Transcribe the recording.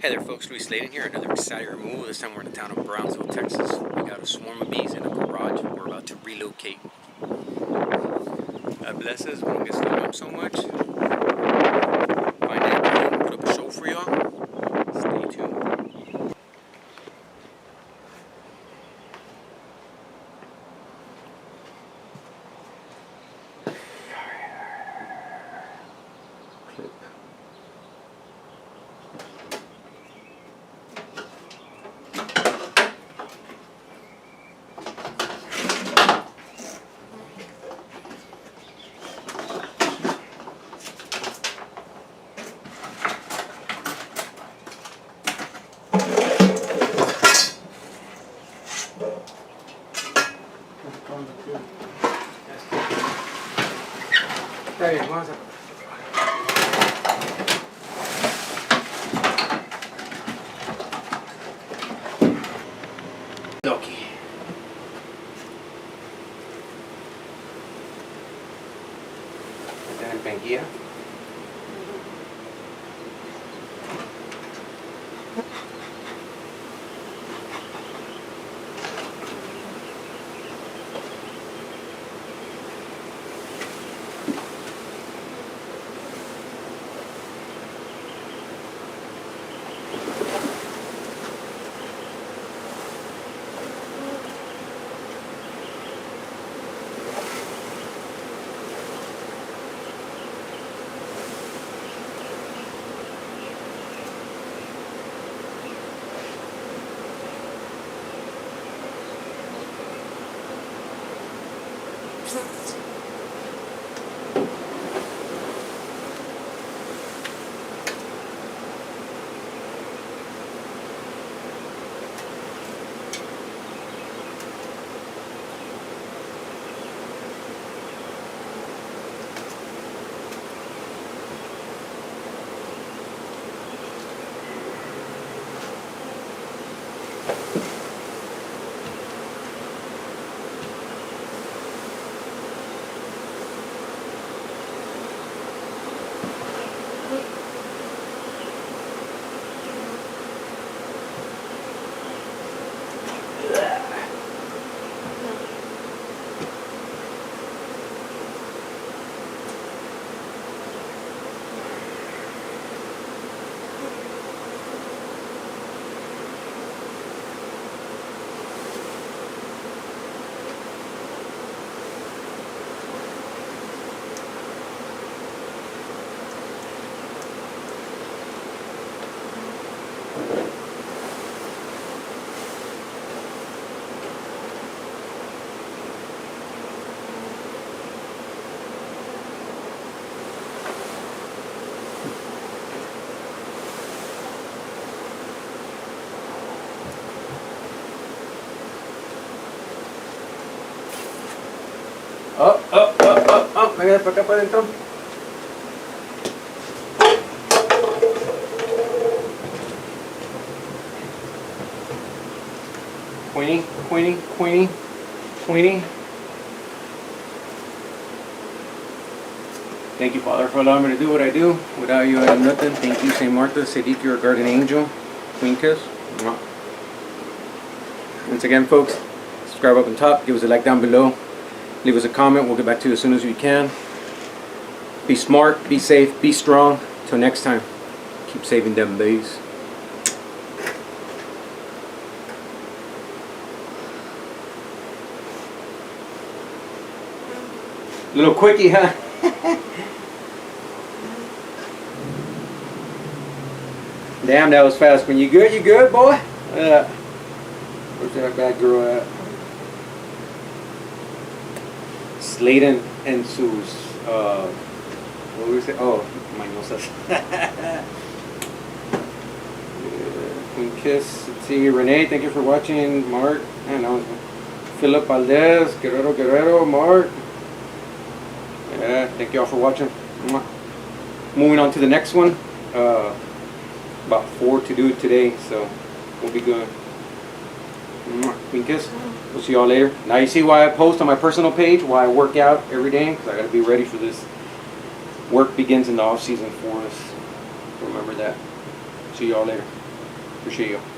Hey there folks, Luis Sladen here, another exciting removal. This time we're in the town of Brownsville, Texas. We got a swarm of bees in a garage. We're about to relocate. God bless us, we don't get slowed up so much. Find that, put up a show for y'all. Stay tuned. Clip. Está bien, vamos a... Loki. Está en penguía. Venga para acá para adentro. Queenie, Queenie, Queenie, Queenie. Thank you, Father, for allowing me to do what I do. Without you, I am nothing. Thank you, St. Martha, Sadiq, your guardian angel. Queen kiss. Once again, folks, subscribe up on top. Give us a like down below. Leave us a comment. We'll get back to you as soon as we can. Be smart, be safe, be strong. Till next time, keep saving them bees. Little quickie, huh? Damn, that was fast. When you good, boy? Where's that bad girl at? Sladen and Sue's, what do we say? Oh, my nose. Queen kiss. Let's see, Renee, thank you for watching. Mark, I know. Philip Valdez, Guerrero, Mark. Yeah, thank you all for watching. Moving on to the next one. About 4 to do today, so we'll be good. Queen kiss. We'll see y'all later. Now you see why I post on my personal page, why I work out every day, because I got to be ready for this. Work begins in the off season for us. Remember that. See y'all later. Appreciate you.